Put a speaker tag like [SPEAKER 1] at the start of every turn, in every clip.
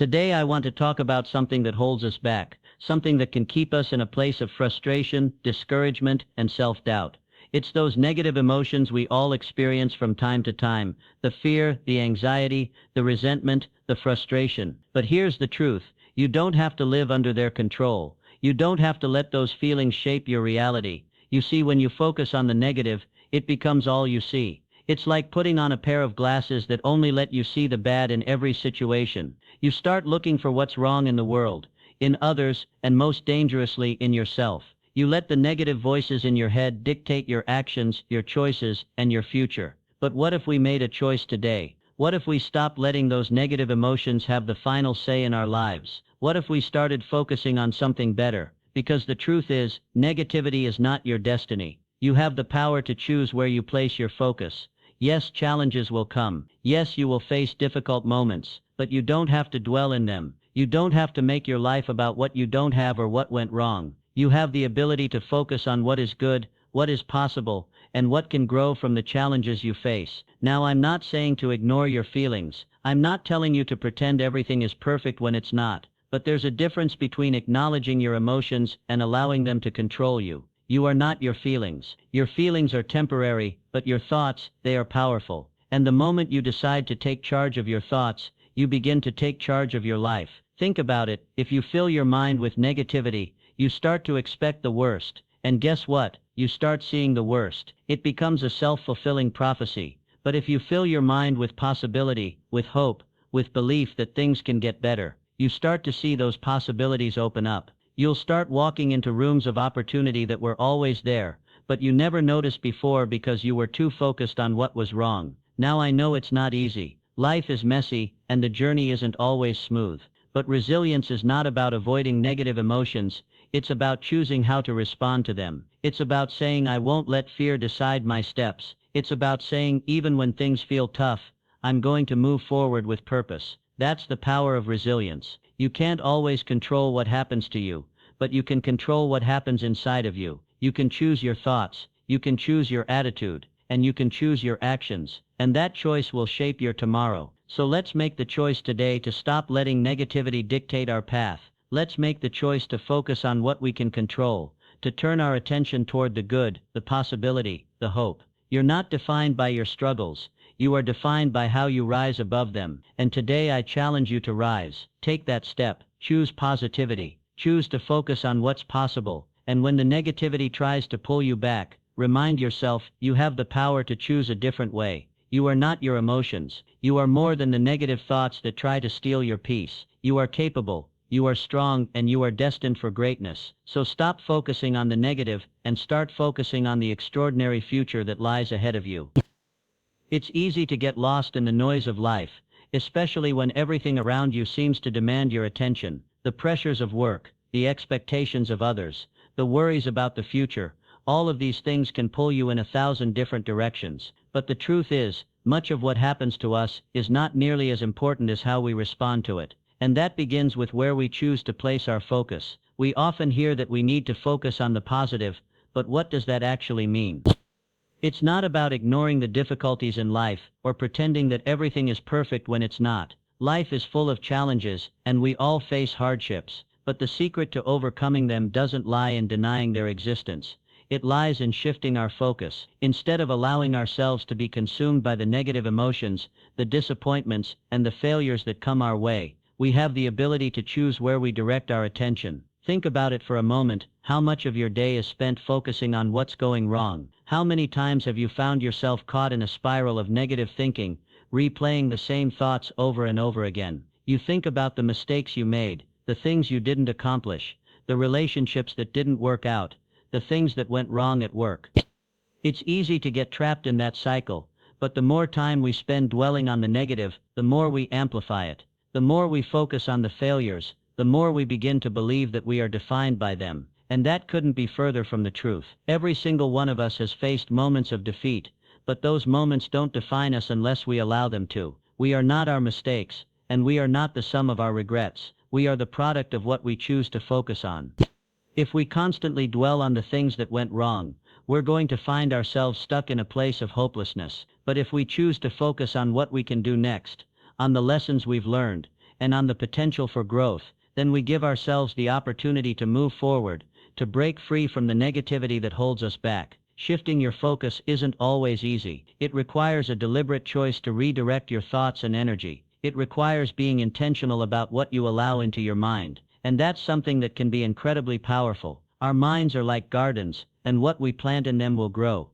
[SPEAKER 1] Today I want to talk about something that holds us back, something that can keep us in a place of frustration, discouragement, and self-doubt. It's those negative emotions we all experience from time to time, the fear, the anxiety, the resentment, the frustration. But here's the truth, you don't have to live under their control. You don't have to let those feelings shape your reality. You see, when you focus on the negative, it becomes all you see. It's like putting on a pair of glasses that only let you see the bad in every situation. You start looking for what's wrong in the world, in others, and most dangerously, in yourself. You let the negative voices in your head dictate your actions, your choices, and your future. But what if we made a choice today? What if we stopped letting those negative emotions have the final say in our lives? What if we started focusing on something better? Because the truth is, negativity is not your destiny. You have the power to choose where you place your focus. Yes, challenges will come. Yes, you will face difficult moments, but you don't have to dwell in them. You don't have to make your life about what you don't have or what went wrong. You have the ability to focus on what is good, what is possible, and what can grow from the challenges you face. Now, I'm not saying to ignore your feelings. I'm not telling you to pretend everything is perfect when it's not. But there's a difference between acknowledging your emotions and allowing them to control you. You are not your feelings. Your feelings are temporary, but your thoughts, they are powerful. And the moment you decide to take charge of your thoughts, you begin to take charge of your life. Think about it, if you fill your mind with negativity, you start to expect the worst. And guess what? You start seeing the worst. It becomes a self-fulfilling prophecy. But if you fill your mind with possibility, with hope, with belief that things can get better, you start to see those possibilities open up. You'll start walking into rooms of opportunity that were always there, but you never noticed before because you were too focused on what was wrong. Now I know it's not easy. Life is messy, and the journey isn't always smooth. But resilience is not about avoiding negative emotions, it's about choosing how to respond to them. It's about saying, I won't let fear decide my steps. It's about saying, even when things feel tough, I'm going to move forward with purpose. That's the power of resilience. You can't always control what happens to you, but you can control what happens inside of you. You can choose your thoughts, you can choose your attitude, and you can choose your actions, and that choice will shape your tomorrow. So let's make the choice today to stop letting negativity dictate our path. Let's make the choice to focus on what we can control, to turn our attention toward the good, the possibility, the hope. You're not defined by your struggles. You are defined by how you rise above them. And today I challenge you to rise. Take that step. Choose positivity. Choose to focus on what's possible. And when the negativity tries to pull you back, remind yourself, you have the power to choose a different way. You are not your emotions. You are more than the negative thoughts that try to steal your peace. You are capable. You are strong, and you are destined for greatness. So stop focusing on the negative and start focusing on the extraordinary future that lies ahead of you. It's easy to get lost in the noise of life, especially when everything around you seems to demand your attention. The pressures of work, the expectations of others, the worries about the future, all of these things can pull you in 1,000 different directions. But the truth is, much of what happens to us is not nearly as important as how we respond to it. And that begins with where we choose to place our focus. We often hear that we need to focus on the positive, but what does that actually mean? It's not about ignoring the difficulties in life, or pretending that everything is perfect when it's not. Life is full of challenges, and we all face hardships. But the secret to overcoming them doesn't lie in denying their existence. It lies in shifting our focus. Instead of allowing ourselves to be consumed by the negative emotions, the disappointments, and the failures that come our way, we have the ability to choose where we direct our attention. Think about it for a moment. How much of your day is spent focusing on what's going wrong? How many times have you found yourself caught in a spiral of negative thinking, replaying the same thoughts over and over again? You think about the mistakes you made, the things you didn't accomplish, the relationships that didn't work out, the things that went wrong at work. It's easy to get trapped in that cycle, but the more time we spend dwelling on the negative, the more we amplify it. The more we focus on the failures, the more we begin to believe that we are defined by them. And that couldn't be further from the truth. Every single one of us has faced moments of defeat, but those moments don't define us unless we allow them to. We are not our mistakes, and we are not the sum of our regrets. We are the product of what we choose to focus on. If we constantly dwell on the things that went wrong, we're going to find ourselves stuck in a place of hopelessness. But if we choose to focus on what we can do next, on the lessons we've learned, and on the potential for growth, then we give ourselves the opportunity to move forward, to break free from the negativity that holds us back. Shifting your focus isn't always easy. It requires a deliberate choice to redirect your thoughts and energy. It requires being intentional about what you allow into your mind. And that's something that can be incredibly powerful. Our minds are like gardens, and what we plant in them will grow.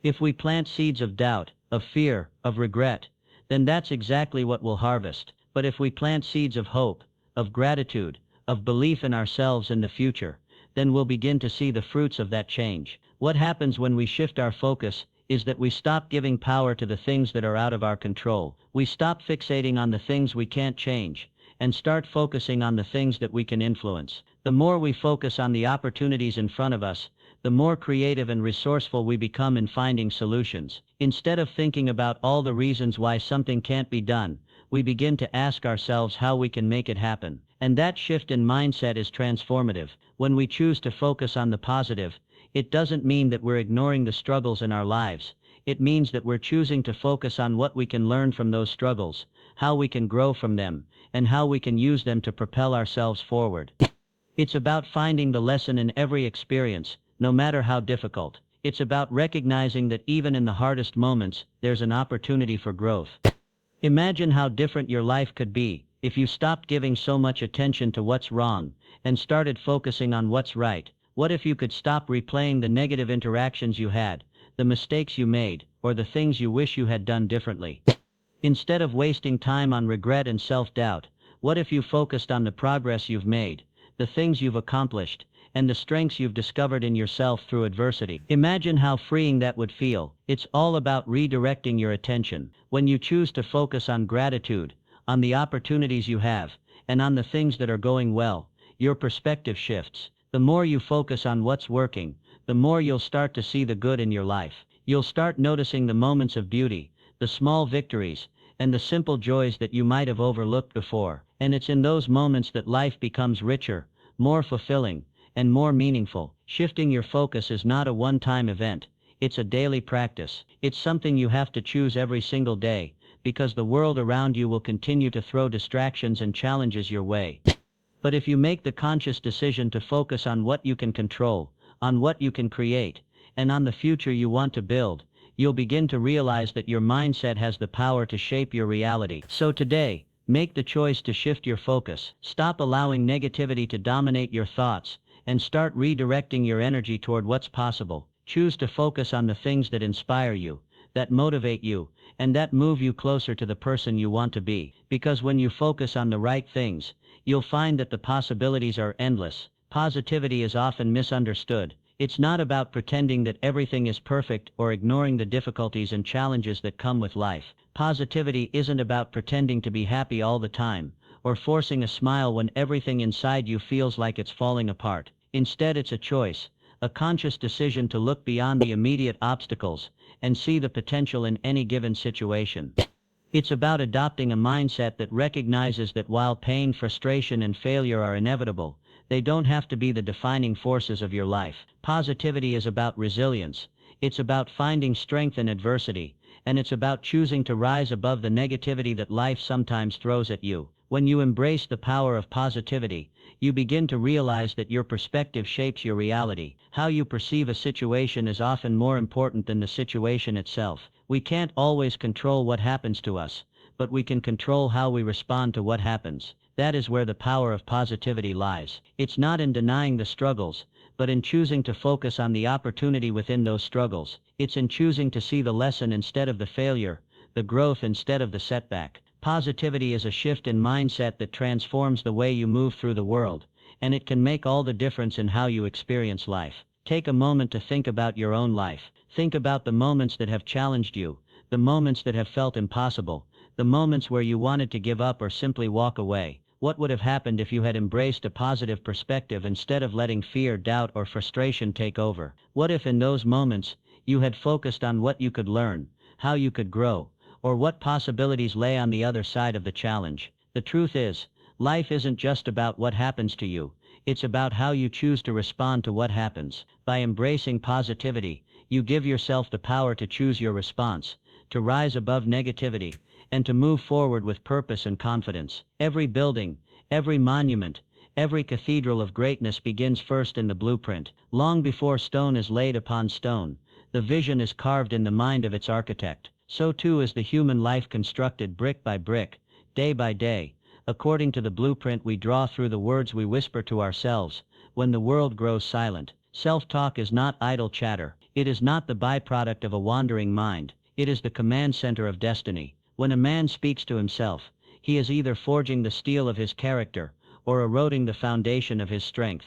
[SPEAKER 1] If we plant seeds of doubt, of fear, of regret, then that's exactly what we'll harvest. But if we plant seeds of hope, of gratitude, of belief in ourselves and the future, then we'll begin to see the fruits of that change. What happens when we shift our focus is that we stop giving power to the things that are out of our control. We stop fixating on the things we can't change, and start focusing on the things that we can influence. The more we focus on the opportunities in front of us, the more creative and resourceful we become in finding solutions. Instead of thinking about all the reasons why something can't be done, we begin to ask ourselves how we can make it happen. And that shift in mindset is transformative. When we choose to focus on the positive, it doesn't mean that we're ignoring the struggles in our lives. It means that we're choosing to focus on what we can learn from those struggles, how we can grow from them, and how we can use them to propel ourselves forward. It's about finding the lesson in every experience, no matter how difficult. It's about recognizing that even in the hardest moments, there's an opportunity for growth. Imagine how different your life could be if you stopped giving so much attention to what's wrong and started focusing on what's right. What if you could stop replaying the negative interactions you had, the mistakes you made, or the things you wish you had done differently? Instead of wasting time on regret and self-doubt, what if you focused on the progress you've made, the things you've accomplished, and the strengths you've discovered in yourself through adversity? Imagine how freeing that would feel. It's all about redirecting your attention. When you choose to focus on gratitude, on the opportunities you have, and on the things that are going well, your perspective shifts. The more you focus on what's working, the more you'll start to see the good in your life. You'll start noticing the moments of beauty, the small victories, and the simple joys that you might have overlooked before. And it's in those moments that life becomes richer, more fulfilling, and more meaningful. Shifting your focus is not a one-time event. It's a daily practice. It's something you have to choose every single day, because the world around you will continue to throw distractions and challenges your way. But if you make the conscious decision to focus on what you can control, on what you can create, and on the future you want to build, you'll begin to realize that your mindset has the power to shape your reality. So today, make the choice to shift your focus. Stop allowing negativity to dominate your thoughts, and start redirecting your energy toward what's possible. Choose to focus on the things that inspire you, that motivate you, and that move you closer to the person you want to be. Because when you focus on the right things, you'll find that the possibilities are endless. Positivity is often misunderstood. It's not about pretending that everything is perfect or ignoring the difficulties and challenges that come with life. Positivity isn't about pretending to be happy all the time, or forcing a smile when everything inside you feels like it's falling apart. Instead, it's a choice, a conscious decision to look beyond the immediate obstacles and see the potential in any given situation. It's about adopting a mindset that recognizes that while pain, frustration, and failure are inevitable, they don't have to be the defining forces of your life. Positivity is about resilience. It's about finding strength in adversity, and it's about choosing to rise above the negativity that life sometimes throws at you. When you embrace the power of positivity, you begin to realize that your perspective shapes your reality. How you perceive a situation is often more important than the situation itself. We can't always control what happens to us, but we can control how we respond to what happens. That is where the power of positivity lies. It's not in denying the struggles, but in choosing to focus on the opportunity within those struggles. It's in choosing to see the lesson instead of the failure, the growth instead of the setback. Positivity is a shift in mindset that transforms the way you move through the world, and it can make all the difference in how you experience life. Take a moment to think about your own life. Think about the moments that have challenged you, the moments that have felt impossible, the moments where you wanted to give up or simply walk away. What would have happened if you had embraced a positive perspective instead of letting fear, doubt, or frustration take over? What if in those moments, you had focused on what you could learn, how you could grow, or what possibilities lay on the other side of the challenge? The truth is, life isn't just about what happens to you, it's about how you choose to respond to what happens. By embracing positivity, you give yourself the power to choose your response, to rise above negativity, and to move forward with purpose and confidence. Every building, every monument, every cathedral of greatness begins first in the blueprint. Long before stone is laid upon stone, the vision is carved in the mind of its architect. So too is the human life constructed brick by brick, day by day, according to the blueprint we draw through the words we whisper to ourselves when the world grows silent. Self-talk is not idle chatter. It is not the byproduct of a wandering mind. It is the command center of destiny. When a man speaks to himself, he is either forging the steel of his character or eroding the foundation of his strength.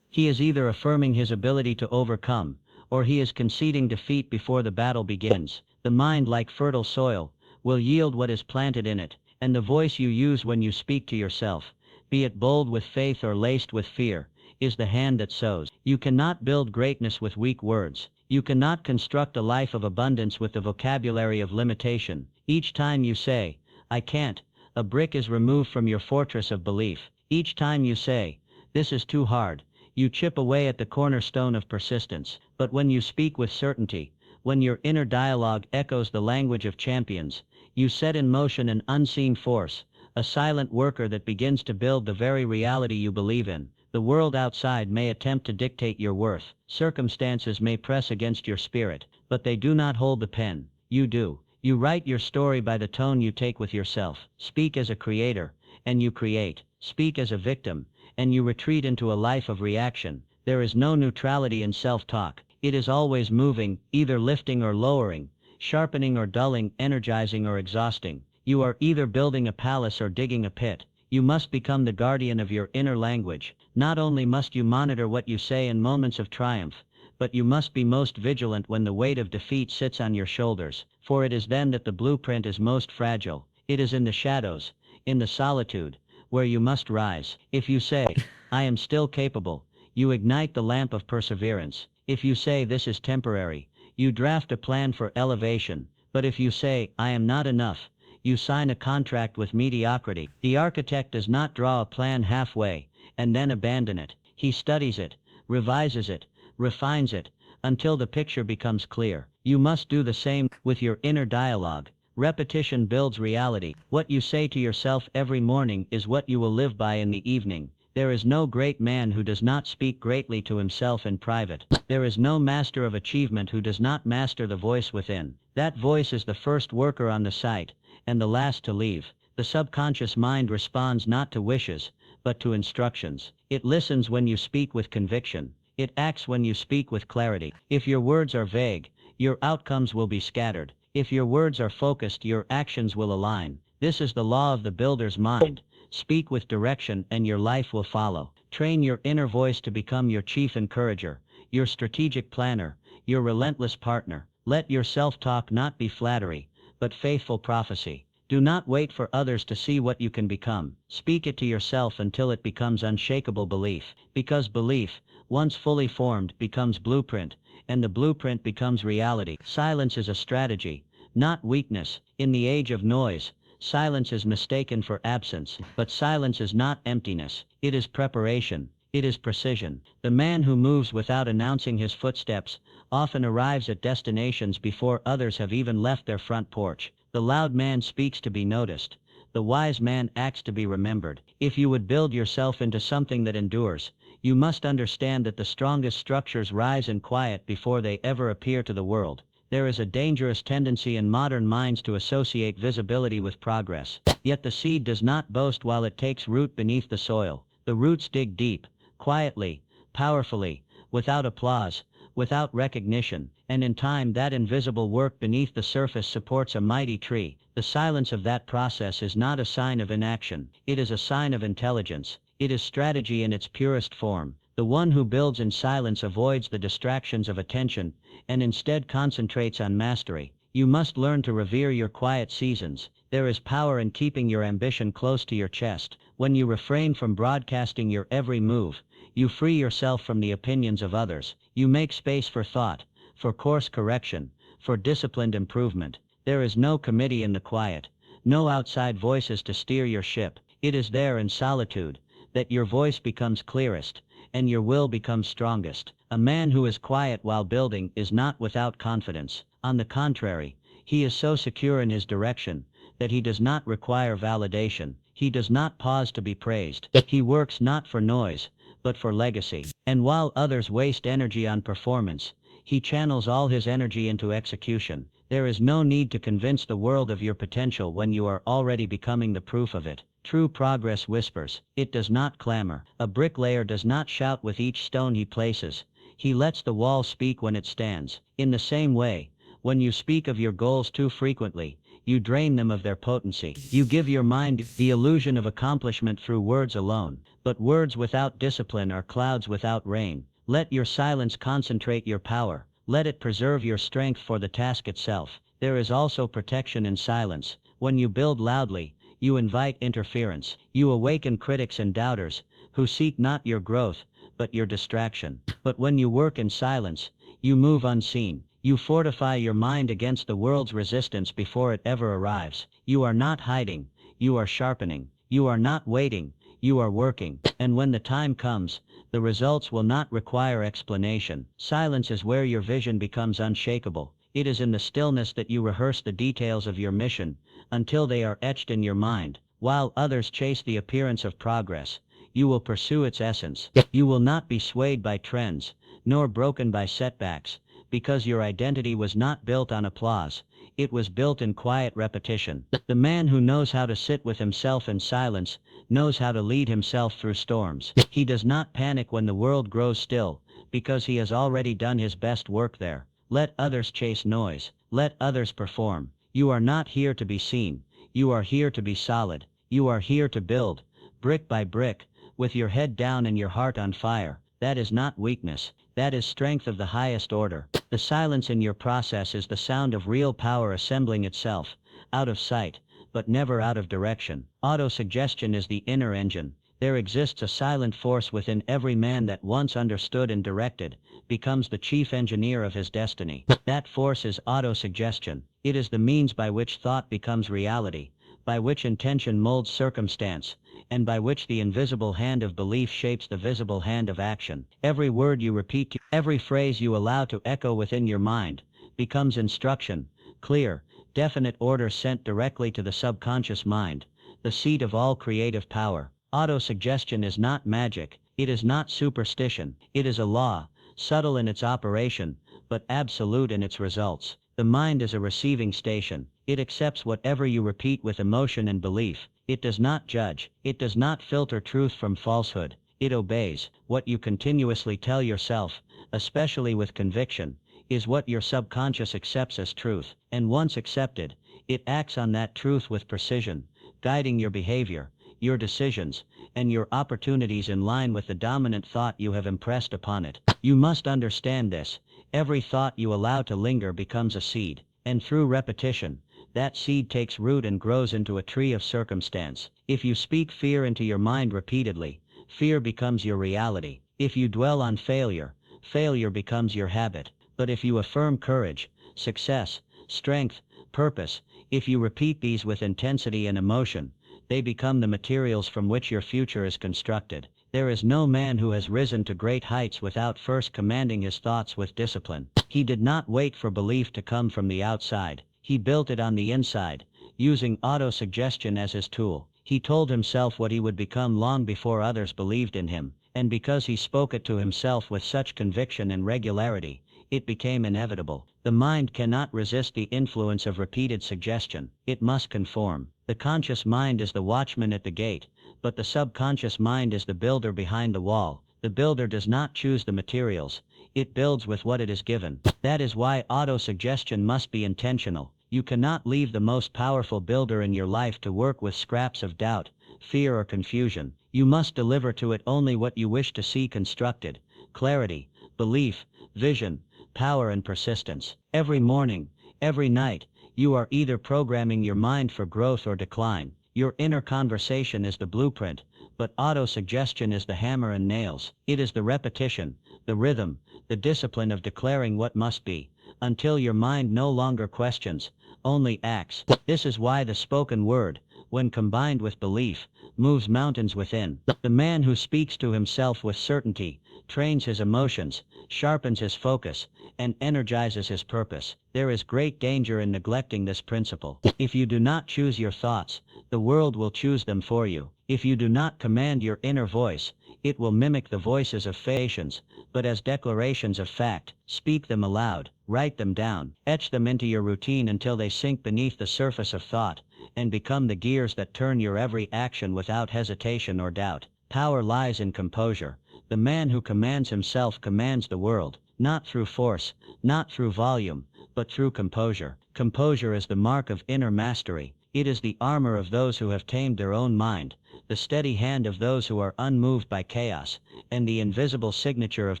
[SPEAKER 1] He is either affirming his ability to overcome, or he is conceding defeat before the battle begins. The mind, like fertile soil, will yield what is planted in it, and the voice you use when you speak to yourself, be it bold with faith or laced with fear, is the hand that sows. You cannot build greatness with weak words. You cannot construct a life of abundance with the vocabulary of limitation. Each time you say, "I can't," a brick is removed from your fortress of belief. Each time you say, "This is too hard," you chip away at the cornerstone of persistence. But when you speak with certainty, when your inner dialogue echoes the language of champions, you set in motion an unseen force, a silent worker that begins to build the very reality you believe in. The world outside may attempt to dictate your worth. Circumstances may press against your spirit, but they do not hold the pen. You do. You write your story by the tone you take with yourself. Speak as a creator, and you create. Speak as a victim, and you retreat into a life of reaction. There is no neutrality in self-talk. It is always moving, either lifting or lowering, sharpening or dulling, energizing or exhausting. You are either building a palace or digging a pit. You must become the guardian of your inner language. Not only must you monitor what you say in moments of triumph, but you must be most vigilant when the weight of defeat sits on your shoulders, for it is then that the blueprint is most fragile. It is in the shadows, in the solitude, where you must rise. If you say, "I am still capable," you ignite the lamp of perseverance. If you say, "This is temporary," you draft a plan for elevation. But if you say, "I am not enough," you sign a contract with mediocrity. The architect does not draw a plan halfway and then abandon it. He studies it, revises it, refines it, until the picture becomes clear. You must do the same with your inner dialogue. Repetition builds reality. What you say to yourself every morning is what you will live by in the evening. There is no great man who does not speak greatly to himself in private. There is no master of achievement who does not master the voice within. That voice is the first worker on the site, and the last to leave. The subconscious mind responds not to wishes, but to instructions. It listens when you speak with conviction. It acts when you speak with clarity. If your words are vague, your outcomes will be scattered. If your words are focused, your actions will align. This is the law of the builder's mind. Speak with direction and your life will follow. Train your inner voice to become your chief encourager, your strategic planner, your relentless partner. Let your self-talk not be flattery, but faithful prophecy. Do not wait for others to see what you can become. Speak it to yourself until it becomes unshakable belief. Because belief, once fully formed, becomes blueprint, and the blueprint becomes reality. Silence is a strategy, not weakness. In the age of noise, silence is mistaken for absence, but silence is not emptiness. It is preparation. It is precision. The man who moves without announcing his footsteps often arrives at destinations before others have even left their front porch. The loud man speaks to be noticed. The wise man acts to be remembered. If you would build yourself into something that endures, you must understand that the strongest structures rise in quiet before they ever appear to the world. There is a dangerous tendency in modern minds to associate visibility with progress. Yet the seed does not boast while it takes root beneath the soil. The roots dig deep, quietly, powerfully, without applause, without recognition, and in time that invisible work beneath the surface supports a mighty tree. The silence of that process is not a sign of inaction. It is a sign of intelligence. It is strategy in its purest form. The one who builds in silence avoids the distractions of attention and instead concentrates on mastery. You must learn to revere your quiet seasons. There is power in keeping your ambition close to your chest. When you refrain from broadcasting your every move, you free yourself from the opinions of others. You make space for thought, for course correction, for disciplined improvement. There is no committee in the quiet, no outside voices to steer your ship. It is there in solitude that your voice becomes clearest and your will becomes strongest. A man who is quiet while building is not without confidence. On the contrary, he is so secure in his direction that he does not require validation. He does not pause to be praised. He works not for noise, but for legacy. And while others waste energy on performance, he channels all his energy into execution. There is no need to convince the world of your potential when you are already becoming the proof of it. True progress whispers. It does not clamor. A bricklayer does not shout with each stone he places. He lets the wall speak when it stands. In the same way, when you speak of your goals too frequently, you drain them of their potency. You give your mind the illusion of accomplishment through words alone. But words without discipline are clouds without rain. Let your silence concentrate your power. Let it preserve your strength for the task itself. There is also protection in silence. When you build loudly, you invite interference. You awaken critics and doubters, who seek not your growth, but your distraction. But when you work in silence, you move unseen. You fortify your mind against the world's resistance before it ever arrives. You are not hiding, you are sharpening. You are not waiting, you are working. And when the time comes, the results will not require explanation. Silence is where your vision becomes unshakable. It is in the stillness that you rehearse the details of your mission, until they are etched in your mind. While others chase the appearance of progress, you will pursue its essence. You will not be swayed by trends, nor broken by setbacks, because your identity was not built on applause, it was built in quiet repetition. The man who knows how to sit with himself in silence, knows how to lead himself through storms. He does not panic when the world grows still, because he has already done his best work there. Let others chase noise. Let others perform. You are not here to be seen. You are here to be solid. You are here to build, brick by brick, with your head down and your heart on fire. That is not weakness. That is strength of the highest order. The silence in your process is the sound of real power assembling itself, out of sight, but never out of direction. Auto-suggestion is the inner engine. There exists a silent force within every man that once understood and directed, becomes the chief engineer of his destiny. That force is auto-suggestion. It is the means by which thought becomes reality, by which intention molds circumstance, and by which the invisible hand of belief shapes the visible hand of action. Every word you repeat, every phrase you allow to echo within your mind, becomes instruction, clear, definite order sent directly to the subconscious mind, the seat of all creative power. Auto-suggestion is not magic, it is not superstition, it is a law, subtle in its operation, but absolute in its results. The mind is a receiving station. It accepts whatever you repeat with emotion and belief. It does not judge. It does not filter truth from falsehood. It obeys. What you continuously tell yourself, especially with conviction, is what your subconscious accepts as truth. And once accepted, it acts on that truth with precision, guiding your behavior, your decisions, and your opportunities in line with the dominant thought you have impressed upon it. You must understand this. Every thought you allow to linger becomes a seed, and through repetition, that seed takes root and grows into a tree of circumstance. If you speak fear into your mind repeatedly, fear becomes your reality. If you dwell on failure, failure becomes your habit. But if you affirm courage, success, strength, purpose, if you repeat these with intensity and emotion, they become the materials from which your future is constructed. There is no man who has risen to great heights without first commanding his thoughts with discipline. He did not wait for belief to come from the outside. He built it on the inside, using auto-suggestion as his tool. He told himself what he would become long before others believed in him, and because he spoke it to himself with such conviction and regularity, it became inevitable. The mind cannot resist the influence of repeated suggestion. It must conform. The conscious mind is the watchman at the gate, but the subconscious mind is the builder behind the wall. The builder does not choose the materials. It builds with what it is given. That is why auto-suggestion must be intentional. You cannot leave the most powerful builder in your life to work with scraps of doubt, fear or confusion. You must deliver to it only what you wish to see constructed: clarity, belief, vision, power and persistence. Every morning, every night, you are either programming your mind for growth or decline. Your inner conversation is the blueprint, but auto-suggestion is the hammer and nails. It is the repetition, the rhythm, the discipline of declaring what must be, until your mind no longer questions, only acts. This is why the spoken word, when combined with belief, moves mountains within. The man who speaks to himself with certainty, trains his emotions, sharpens his focus, and energizes his purpose. There is great danger in neglecting this principle. If you do not choose your thoughts, the world will choose them for you. If you do not command your inner voice, it will mimic the voices of fations, but as declarations of fact, speak them aloud, write them down, etch them into your routine until they sink beneath the surface of thought, and become the gears that turn your every action without hesitation or doubt. Power lies in composure. The man who commands himself commands the world, not through force, not through volume, but through composure. Composure is the mark of inner mastery. It is the armor of those who have tamed their own mind, the steady hand of those who are unmoved by chaos, and the invisible signature of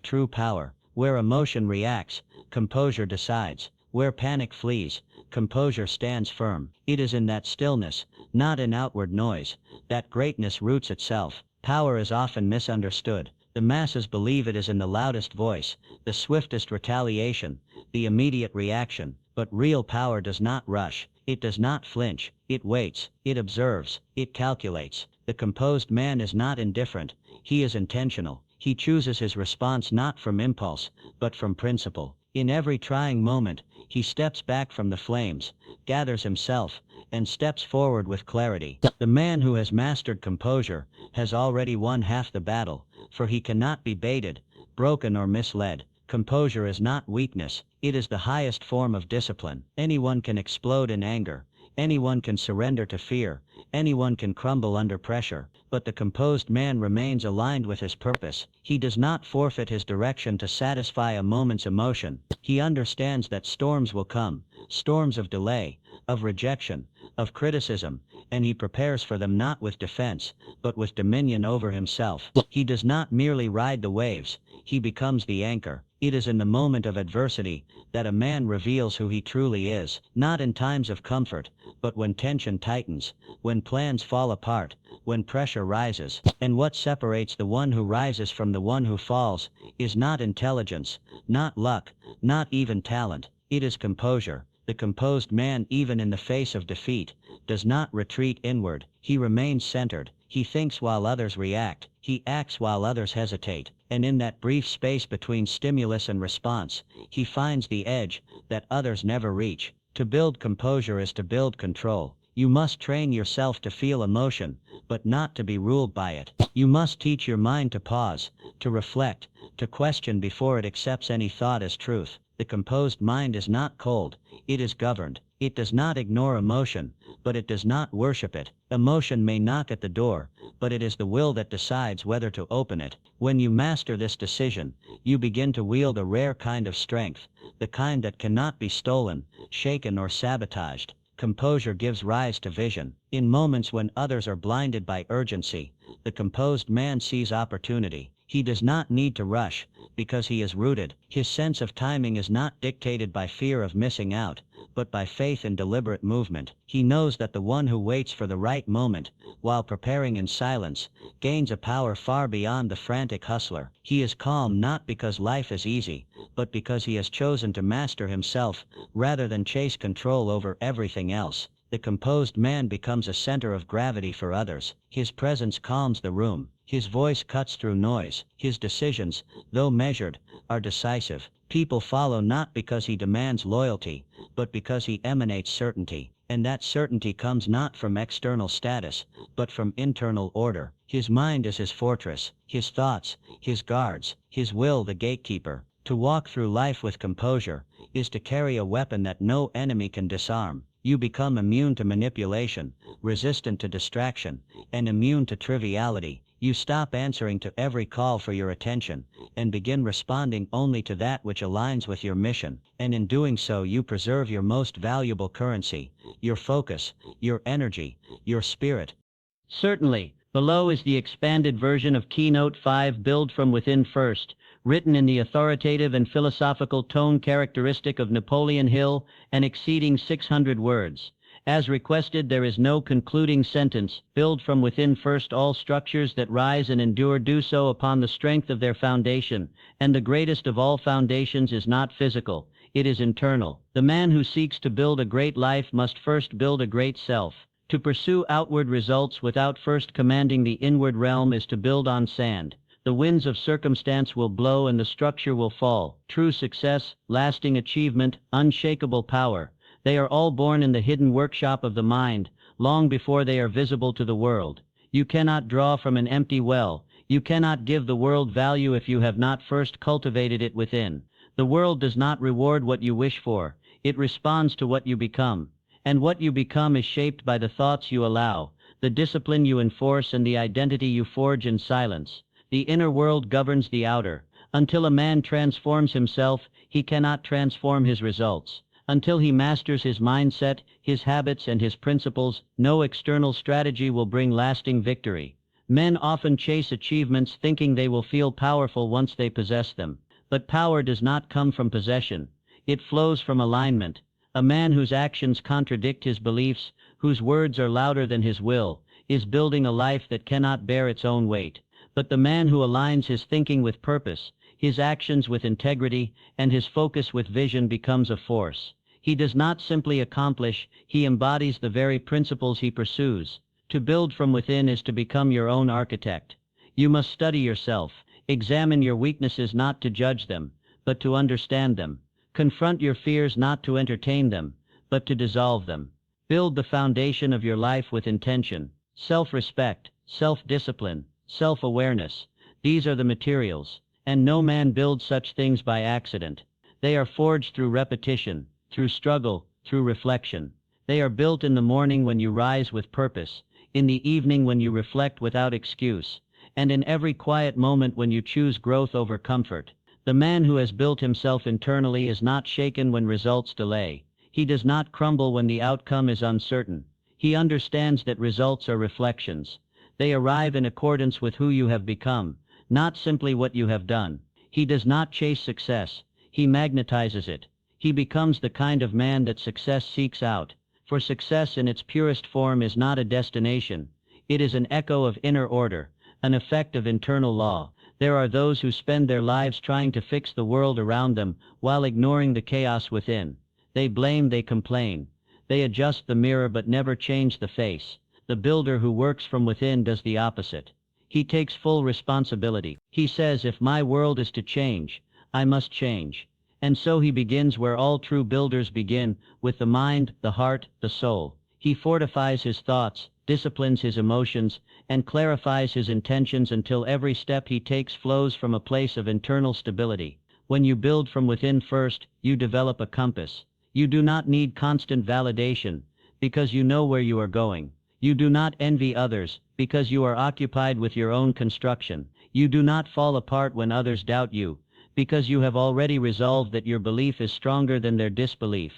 [SPEAKER 1] true power. Where emotion reacts, composure decides. Where panic flees, composure stands firm. It is in that stillness, not in outward noise, that greatness roots itself. Power is often misunderstood. The masses believe it is in the loudest voice, the swiftest retaliation, the immediate reaction. But real power does not rush, it does not flinch, it waits, it observes, it calculates. The composed man is not indifferent, he is intentional. He chooses his response not from impulse, but from principle. In every trying moment, he steps back from the flames, gathers himself, and steps forward with clarity. The man who has mastered composure has already won half the battle, for he cannot be baited, broken or misled. Composure is not weakness, it is the highest form of discipline. Anyone can explode in anger, anyone can surrender to fear, anyone can crumble under pressure, but the composed man remains aligned with his purpose. He does not forfeit his direction to satisfy a moment's emotion. He understands that storms will come, storms of delay, of rejection, of criticism, and he prepares for them not with defense, but with dominion over himself. He does not merely ride the waves, he becomes the anchor. It is in the moment of adversity that a man reveals who he truly is, not in times of comfort, but when tension tightens, when plans fall apart, when pressure rises. And what separates the one who rises from the one who falls is not intelligence, not luck, not even talent. It is composure. The composed man, even in the face of defeat, does not retreat inward. He remains centered. He thinks while others react. He acts while others hesitate. And in that brief space between stimulus and response, he finds the edge that others never reach. To build composure is to build control. You must train yourself to feel emotion, but not to be ruled by it. You must teach your mind to pause, to reflect, to question before it accepts any thought as truth. The composed mind is not cold, it is governed. It does not ignore emotion, but it does not worship it. Emotion may knock at the door, but it is the will that decides whether to open it. When you master this decision, you begin to wield a rare kind of strength, the kind that cannot be stolen, shaken or sabotaged. Composure gives rise to vision. In moments when others are blinded by urgency, the composed man sees opportunity. He does not need to rush, because he is rooted. His sense of timing is not dictated by fear of missing out, but by faith in deliberate movement. He knows that the one who waits for the right moment, while preparing in silence, gains a power far beyond the frantic hustler. He is calm not because life is easy, but because he has chosen to master himself, rather than chase control over everything else. The composed man becomes a center of gravity for others. His presence calms the room. His voice cuts through noise. His decisions, though measured, are decisive. People follow not because he demands loyalty, but because he emanates certainty. And that certainty comes not from external status, but from internal order. His mind is his fortress, his thoughts, his guards, his will the gatekeeper. To walk through life with composure is to carry a weapon that no enemy can disarm. You become immune to manipulation, resistant to distraction, and immune to triviality. You stop answering to every call for your attention, and begin responding only to that which aligns with your mission. And in doing so you preserve your most valuable currency, your focus, your energy, your spirit. Certainly, below is the expanded version of Keynote 5 Build from Within First, written in the authoritative and philosophical tone characteristic of Napoleon Hill and exceeding 600 words. As requested, there is no concluding sentence. Build from within first. All structures that rise and endure do so upon the strength of their foundation, and the greatest of all foundations is not physical, it is internal. The man who seeks to build a great life must first build a great self. To pursue outward results without first commanding the inward realm is to build on sand. The winds of circumstance will blow and the structure will fall. True success, lasting achievement, unshakable power, they are all born in the hidden workshop of the mind, long before they are visible to the world. You cannot draw from an empty well. You cannot give the world value if you have not first cultivated it within. The world does not reward what you wish for. It responds to what you become. And what you become is shaped by the thoughts you allow, the discipline you enforce, and the identity you forge in silence. The inner world governs the outer. Until a man transforms himself, he cannot transform his results. Until he masters his mindset, his habits, and his principles, no external strategy will bring lasting victory. Men often chase achievements thinking they will feel powerful once they possess them. But power does not come from possession. It flows from alignment. A man whose actions contradict his beliefs, whose words are louder than his will, is building a life that cannot bear its own weight. But the man who aligns his thinking with purpose, his actions with integrity, and his focus with vision becomes a force. He does not simply accomplish, he embodies the very principles he pursues. To build from within is to become your own architect. You must study yourself, examine your weaknesses not to judge them, but to understand them. Confront your fears not to entertain them, but to dissolve them. Build the foundation of your life with intention, self-respect, self-discipline, self-awareness. These are the materials, and no man builds such things by accident. They are forged through repetition, through struggle, through reflection. They are built in the morning when you rise with purpose, in the evening when you reflect without excuse, and in every quiet moment when you choose growth over comfort. The man who has built himself internally is not shaken when results delay. He does not crumble when the outcome is uncertain. He understands that results are reflections. They arrive in accordance with who you have become, not simply what you have done. He does not chase success. He magnetizes it. He becomes the kind of man that success seeks out. For success in its purest form is not a destination. It is an echo of inner order, an effect of internal law. There are those who spend their lives trying to fix the world around them, while ignoring the chaos within. They blame, they complain. They adjust the mirror but never change the face. The builder who works from within does the opposite. He takes full responsibility. He says, if my world is to change, I must change. And so he begins where all true builders begin, with the mind, the heart, the soul. He fortifies his thoughts, disciplines his emotions, and clarifies his intentions until every step he takes flows from a place of internal stability. When you build from within first, you develop a compass. You do not need constant validation, because you know where you are going. You do not envy others, because you are occupied with your own construction. You do not fall apart when others doubt you, because you have already resolved that your belief is stronger than their disbelief.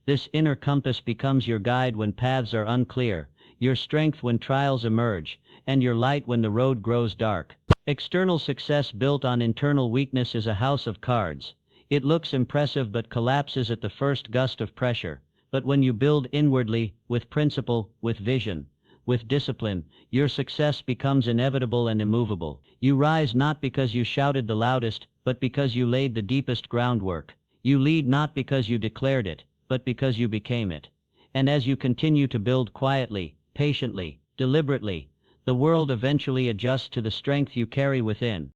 [SPEAKER 1] This inner compass becomes your guide when paths are unclear, your strength when trials emerge, and your light when the road grows dark. External success built on internal weakness is a house of cards. It looks impressive but collapses at the first gust of pressure. But when you build inwardly, with principle, with vision, with discipline, your success becomes inevitable and immovable. You rise not because you shouted the loudest, but because you laid the deepest groundwork. You lead not because you declared it, but because you became it. And as you continue to build quietly, patiently, deliberately, the world eventually adjusts to the strength you carry within.